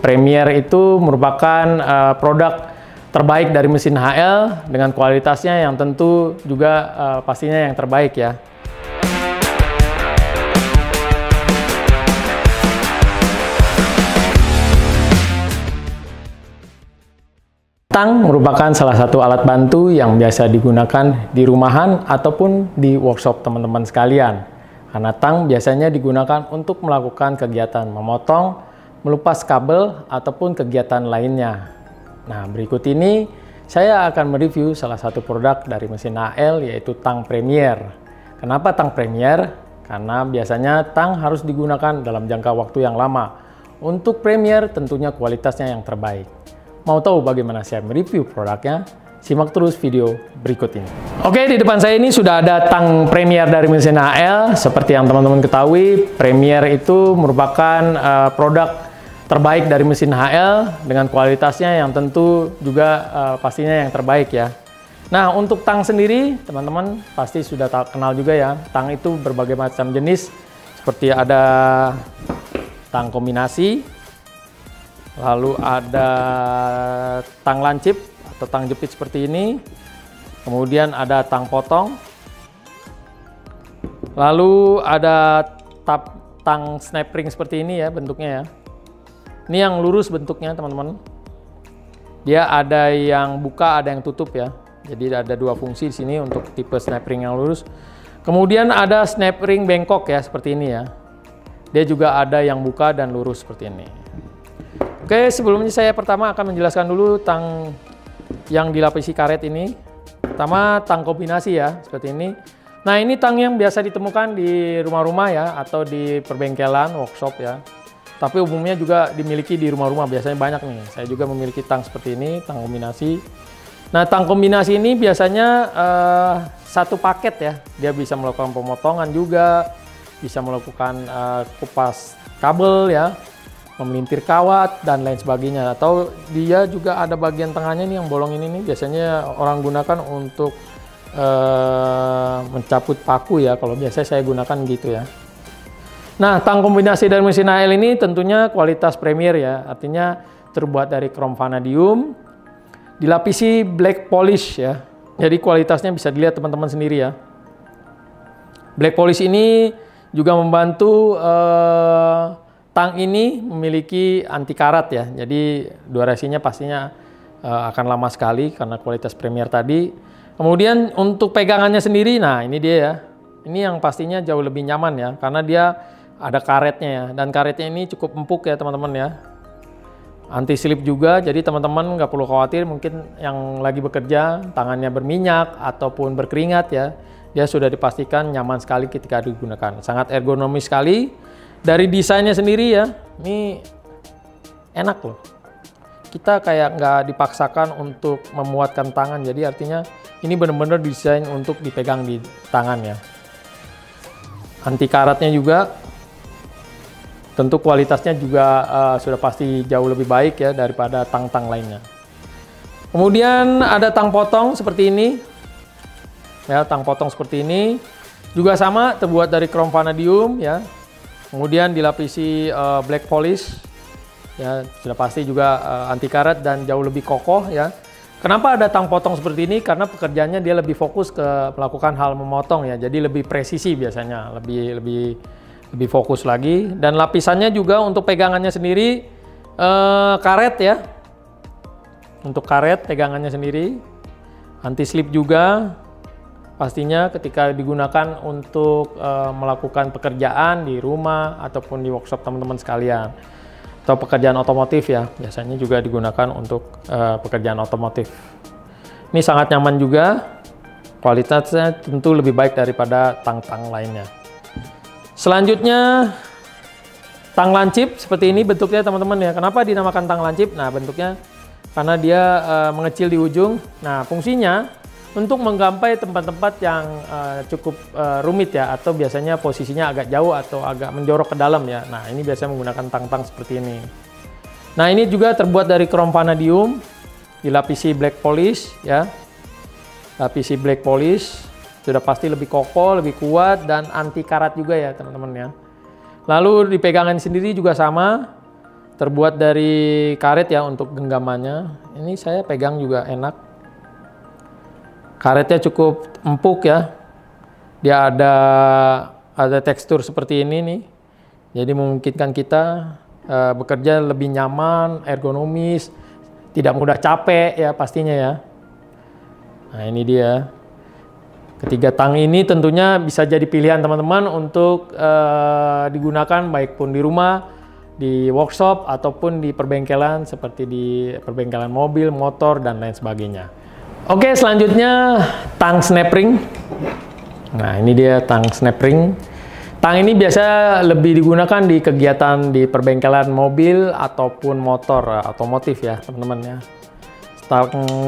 Premier itu merupakan produk terbaik dari mesin HL dengan kualitasnya yang tentu juga pastinya yang terbaik ya. Tang merupakan salah satu alat bantu yang biasa digunakan di rumahan ataupun di workshop teman-teman sekalian. Karena tang biasanya digunakan untuk melakukan kegiatan memotong, melupas kabel, ataupun kegiatan lainnya. Nah, berikut ini saya akan mereview salah satu produk dari mesin HL yaitu tang Premier. Kenapa tang Premier? Karena biasanya tang harus digunakan dalam jangka waktu yang lama. Untuk Premier tentunya kualitasnya yang terbaik. Mau tahu bagaimana saya mereview produknya? Simak terus video berikut ini. Oke, di depan saya ini sudah ada tang Premier dari mesin HL. Seperti yang teman-teman ketahui, Premier itu merupakan produk terbaik dari mesin HL dengan kualitasnya yang tentu juga pastinya yang terbaik ya. Nah, untuk tang sendiri, teman-teman pasti sudah kenal juga ya. Tang itu berbagai macam jenis, seperti ada tang kombinasi, lalu ada tang lancip atau tang jepit seperti ini, kemudian ada tang potong, lalu ada tang snap ring seperti ini ya bentuknya ya. Ini yang lurus bentuknya teman-teman. Dia ada yang buka, ada yang tutup ya. Jadi ada dua fungsi di sini untuk tipe snap ring yang lurus. Kemudian ada snap ring bengkok ya seperti ini ya. Dia juga ada yang buka dan lurus seperti ini. Oke, sebelumnya saya pertama akan menjelaskan dulu tang yang dilapisi karet ini. Pertama tang kombinasi ya, seperti ini. Nah, ini tang yang biasa ditemukan di rumah-rumah ya, atau di perbengkelan, workshop ya. Tapi umumnya juga dimiliki di rumah-rumah, biasanya banyak nih. Saya juga memiliki tang seperti ini, tang kombinasi. Nah, tang kombinasi ini biasanya satu paket ya. Dia bisa melakukan pemotongan juga, bisa melakukan kupas kabel ya, memelintir kawat dan lain sebagainya. Atau dia juga ada bagian tengahnya nih yang bolong ini nih, biasanya orang gunakan untuk mencabut paku ya, kalau biasa saya gunakan gitu ya. Nah, tang kombinasi dari mesin HL ini tentunya kualitas Premier ya, artinya terbuat dari krom vanadium, dilapisi black polish ya. Jadi kualitasnya bisa dilihat teman-teman sendiri ya. Black polish ini juga membantu tang ini memiliki anti karat ya, jadi durasinya pastinya akan lama sekali karena kualitas Premier tadi. Kemudian untuk pegangannya sendiri, nah ini dia ya, ini yang pastinya jauh lebih nyaman ya, karena dia ada karetnya ya, dan karetnya ini cukup empuk ya teman-teman ya. Anti slip juga, jadi teman-teman nggak perlu khawatir mungkin yang lagi bekerja tangannya berminyak ataupun berkeringat ya, dia sudah dipastikan nyaman sekali ketika digunakan, sangat ergonomis sekali. Dari desainnya sendiri ya, ini enak loh. Kita kayak nggak dipaksakan untuk memuatkan tangan, jadi artinya ini benar-benar desain untuk dipegang di tangan ya. Anti karatnya juga, tentu kualitasnya juga sudah pasti jauh lebih baik ya daripada tang-tang lainnya. Kemudian ada tang potong seperti ini, ya tang potong seperti ini, juga sama terbuat dari krom vanadium ya. Kemudian dilapisi black polish, ya sudah pasti juga anti karat dan jauh lebih kokoh ya. Kenapa ada tang potong seperti ini? Karena pekerjaannya dia lebih fokus ke melakukan hal memotong ya, jadi lebih presisi biasanya, lebih fokus lagi. Dan lapisannya juga untuk pegangannya sendiri karet ya. Untuk karet pegangannya sendiri, anti slip juga. Pastinya ketika digunakan untuk melakukan pekerjaan di rumah ataupun di workshop teman-teman sekalian, atau pekerjaan otomotif ya, biasanya juga digunakan untuk pekerjaan otomotif. Ini sangat nyaman juga, kualitasnya tentu lebih baik daripada tang-tang lainnya. Selanjutnya tang lancip seperti ini bentuknya teman-teman ya. Kenapa dinamakan tang lancip? Nah, bentuknya karena dia mengecil di ujung. Nah, fungsinya untuk menggapai tempat-tempat yang cukup rumit ya, atau biasanya posisinya agak jauh atau agak menjorok ke dalam ya. Nah, ini biasanya menggunakan tang-tang seperti ini. Nah, ini juga terbuat dari krom vanadium, dilapisi black polish ya. Lapisi black polish, sudah pasti lebih kokoh, lebih kuat, dan anti karat juga ya teman-teman ya. Lalu di pegangan sendiri juga sama, terbuat dari karet ya untuk genggamannya. Ini saya pegang juga enak. Karetnya cukup empuk ya. Dia ada tekstur seperti ini nih. Jadi memungkinkan kita bekerja lebih nyaman, ergonomis, tidak mudah capek ya pastinya ya. Nah, ini dia. Ketiga tang ini tentunya bisa jadi pilihan teman-teman untuk digunakan baik pun di rumah, di workshop, ataupun di perbengkelan seperti di perbengkelan mobil, motor, dan lain sebagainya. Oke, selanjutnya tang snap ring. Nah, ini dia tang snap ring. Tang ini biasa lebih digunakan di kegiatan di perbengkelan mobil ataupun motor otomotif ya teman-teman ya.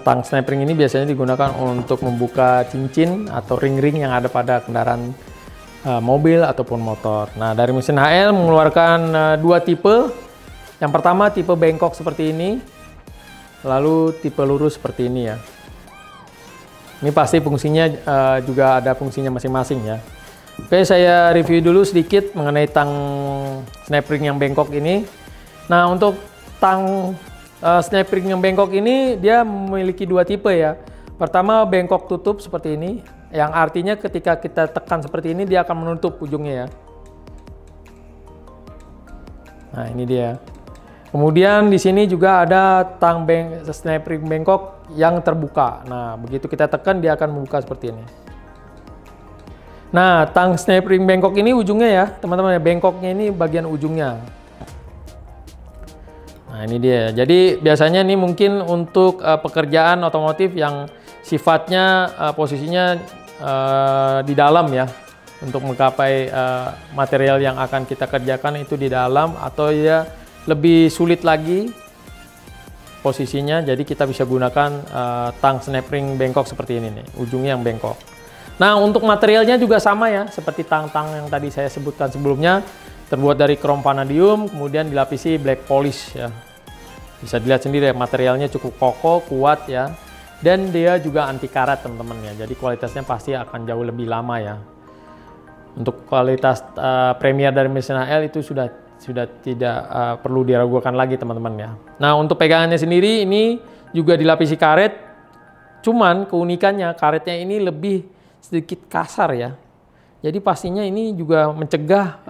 Tang snap ring ini biasanya digunakan untuk membuka cincin atau ring-ring yang ada pada kendaraan mobil ataupun motor. Nah, dari mesin HL mengeluarkan dua tipe. Yang pertama tipe bengkok seperti ini, lalu tipe lurus seperti ini ya. Ini pasti fungsinya juga ada fungsinya masing-masing ya. Oke, saya review dulu sedikit mengenai tang snap ring yang bengkok ini. Nah, untuk tang snap ring yang bengkok ini dia memiliki dua tipe ya. Pertama bengkok tutup seperti ini, yang artinya ketika kita tekan seperti ini dia akan menutup ujungnya ya. Nah, ini dia. Kemudian di sini juga ada tang snap ring bengkok yang terbuka. Nah, begitu kita tekan dia akan membuka seperti ini. Nah, tang snap ring bengkok ini ujungnya ya, teman-teman ya, bengkoknya ini bagian ujungnya. Nah, ini dia. Jadi biasanya ini mungkin untuk pekerjaan otomotif yang sifatnya posisinya di dalam ya, untuk menggapai material yang akan kita kerjakan itu di dalam, atau ya lebih sulit lagi posisinya. Jadi kita bisa gunakan tang snap ring bengkok seperti ini nih, ujungnya yang bengkok. Nah, untuk materialnya juga sama ya, seperti tang-tang yang tadi saya sebutkan sebelumnya, terbuat dari krom vanadium, kemudian dilapisi black polish ya. Bisa dilihat sendiri ya, materialnya cukup kokoh, kuat ya, dan dia juga anti karat teman-teman ya. Jadi kualitasnya pasti akan jauh lebih lama ya. Untuk kualitas Premier dari mesin HL itu sudah tidak perlu diragukan lagi teman-teman ya. Nah, untuk pegangannya sendiri ini juga dilapisi karet. Cuman keunikannya karetnya ini lebih sedikit kasar ya. Jadi pastinya ini juga mencegah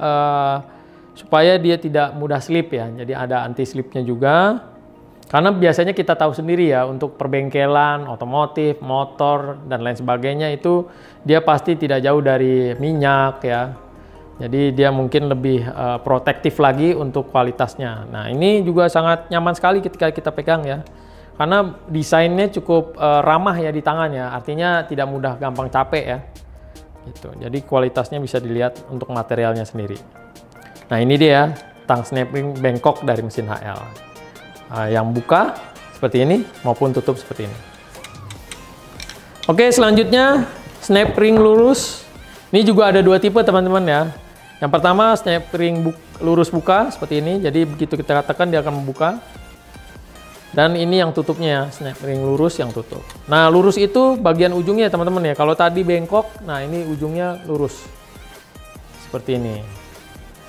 supaya dia tidak mudah slip ya. Jadi ada anti slipnya juga. Karena biasanya kita tahu sendiri ya, untuk perbengkelan, otomotif, motor, dan lain sebagainya itu dia pasti tidak jauh dari minyak ya. Jadi dia mungkin lebih protektif lagi untuk kualitasnya. Nah, ini juga sangat nyaman sekali ketika kita pegang ya. Karena desainnya cukup ramah ya di tangan ya, artinya tidak mudah gampang capek ya. Gitu. Jadi kualitasnya bisa dilihat untuk materialnya sendiri. Nah, ini dia tang snap ring bengkok dari mesin HL. Yang buka seperti ini maupun tutup seperti ini. Oke, selanjutnya snap ring lurus. Ini juga ada dua tipe teman-teman ya. Yang pertama snap ring lurus buka seperti ini. Jadi begitu kita tekan dia akan membuka. Dan ini yang tutupnya ya, snap ring lurus yang tutup. Nah, lurus itu bagian ujungnya teman-teman ya. Kalau tadi bengkok, nah ini ujungnya lurus seperti ini.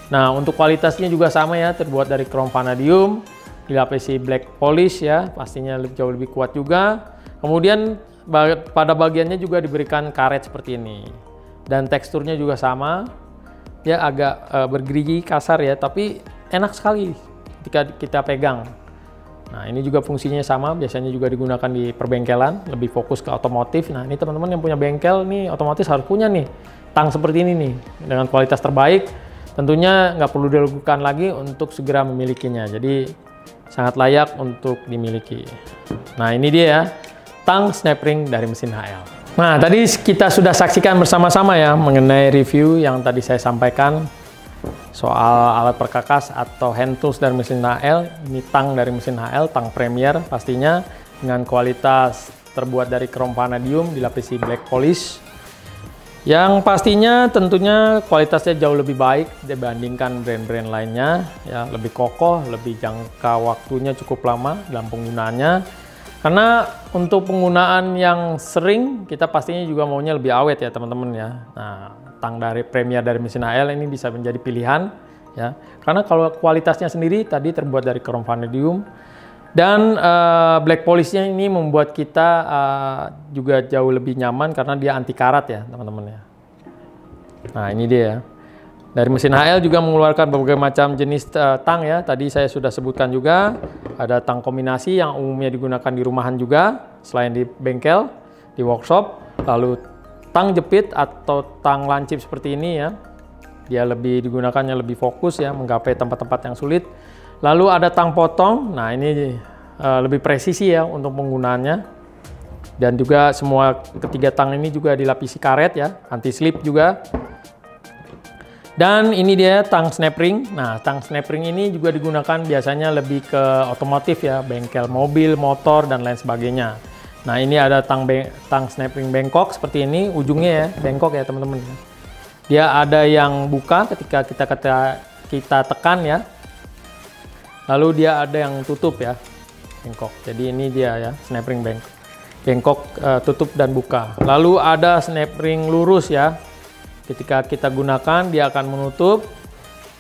Nah, untuk kualitasnya juga sama ya, terbuat dari krom vanadium, dilapisi black polish ya, pastinya jauh lebih kuat juga. Kemudian pada bagiannya juga diberikan karet seperti ini, dan teksturnya juga sama ya, agak bergerigi kasar ya, tapi enak sekali ketika kita pegang. Nah, ini juga fungsinya sama, biasanya juga digunakan di perbengkelan, lebih fokus ke otomotif. Nah, ini teman-teman yang punya bengkel nih otomotis harus punya nih tang seperti ini nih dengan kualitas terbaik. Tentunya nggak perlu diragukan lagi untuk segera memilikinya. Jadi sangat layak untuk dimiliki. Nah, ini dia ya, tang snap ring dari mesin HL. Nah, tadi kita sudah saksikan bersama-sama ya mengenai review yang tadi saya sampaikan soal alat perkakas atau hand tools dari mesin HL. Ini tang dari mesin HL, tang Premier pastinya, dengan kualitas terbuat dari krom vanadium dilapisi black polish. Yang pastinya tentunya kualitasnya jauh lebih baik dibandingkan brand-brand lainnya ya, lebih kokoh, lebih jangka waktunya cukup lama dalam penggunaannya. Karena untuk penggunaan yang sering kita pastinya juga maunya lebih awet ya teman-teman ya. Nah, tang dari Premier dari mesin HL ini bisa menjadi pilihan ya. Karena kalau kualitasnya sendiri tadi terbuat dari krom vanadium dan black polish-nya ini membuat kita juga jauh lebih nyaman karena dia anti karat ya teman-teman ya. Nah ini dia ya. Dari mesin HL juga mengeluarkan berbagai macam jenis tang ya. Tadi saya sudah sebutkan juga. Ada tang kombinasi yang umumnya digunakan di rumahan juga. Selain di bengkel, di workshop. Lalu tang jepit atau tang lancip seperti ini ya. Dia lebih digunakannya lebih fokus ya. Menggapai tempat-tempat yang sulit. Lalu ada tang potong. Nah ini lebih presisi ya untuk penggunaannya. Dan juga semua ketiga tang ini juga dilapisi karet ya. Anti slip juga. Dan ini dia tang snap ring. Nah, tang snap ring ini juga digunakan biasanya lebih ke otomotif ya, bengkel mobil, motor, dan lain sebagainya. Nah, ini ada tang snap ring bengkok seperti ini, ujungnya ya, bengkok ya teman-teman. Dia ada yang buka ketika kita tekan ya. Lalu dia ada yang tutup ya, bengkok. Jadi ini dia ya, snap ring bengkok tutup dan buka. Lalu ada snap ring lurus ya. Ketika kita gunakan, dia akan menutup,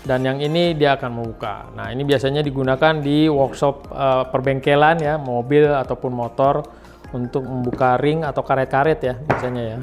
dan yang ini dia akan membuka. Nah, ini biasanya digunakan di workshop perbengkelan ya, mobil ataupun motor untuk membuka ring atau karet-karet ya, biasanya ya.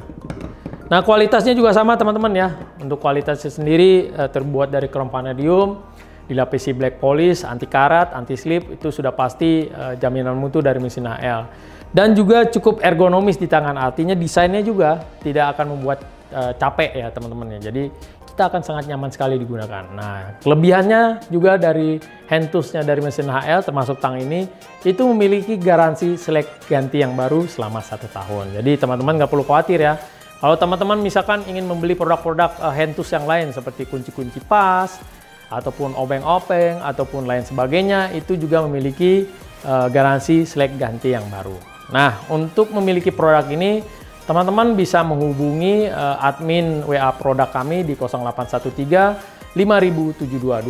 Nah, kualitasnya juga sama teman-teman ya. Untuk kualitasnya sendiri terbuat dari krom vanadium, dilapisi black polish, anti karat, anti slip, itu sudah pasti jaminan mutu dari mesin HL. Dan juga cukup ergonomis di tangan, artinya desainnya juga tidak akan membuat capek ya teman-teman ya. Jadi kita akan sangat nyaman sekali digunakan. Nah, kelebihannya juga dari hand toolsnya dari mesin HL termasuk tang ini itu memiliki garansi selek ganti yang baru selama 1 tahun. Jadi teman-teman nggak perlu khawatir ya. Kalau teman-teman misalkan ingin membeli produk-produk hand tools yang lain seperti kunci-kunci pas ataupun obeng-obeng ataupun lain sebagainya, itu juga memiliki garansi selek ganti yang baru. Nah, untuk memiliki produk ini teman-teman bisa menghubungi admin WA produk kami di 0813 507220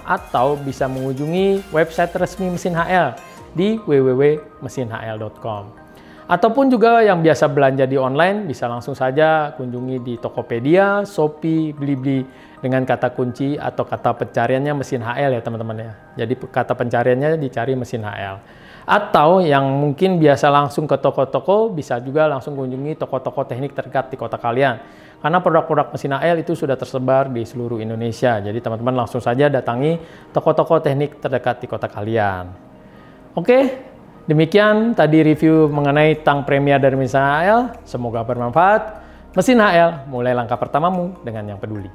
atau bisa mengunjungi website resmi mesin HL di www.mesinhl.com. Ataupun juga yang biasa belanja di online bisa langsung saja kunjungi di Tokopedia, Shopee, Blibli dengan kata kunci atau kata pencariannya mesin HL ya teman-teman ya. Jadi kata pencariannya dicari mesin HL. Atau yang mungkin biasa langsung ke toko-toko, bisa juga langsung kunjungi toko-toko teknik terdekat di kota kalian. Karena produk-produk mesin HL itu sudah tersebar di seluruh Indonesia. Jadi teman-teman langsung saja datangi toko-toko teknik terdekat di kota kalian. Oke, demikian tadi review mengenai tang Premier dari mesin HL. Semoga bermanfaat. Mesin HL, mulai langkah pertamamu dengan yang peduli.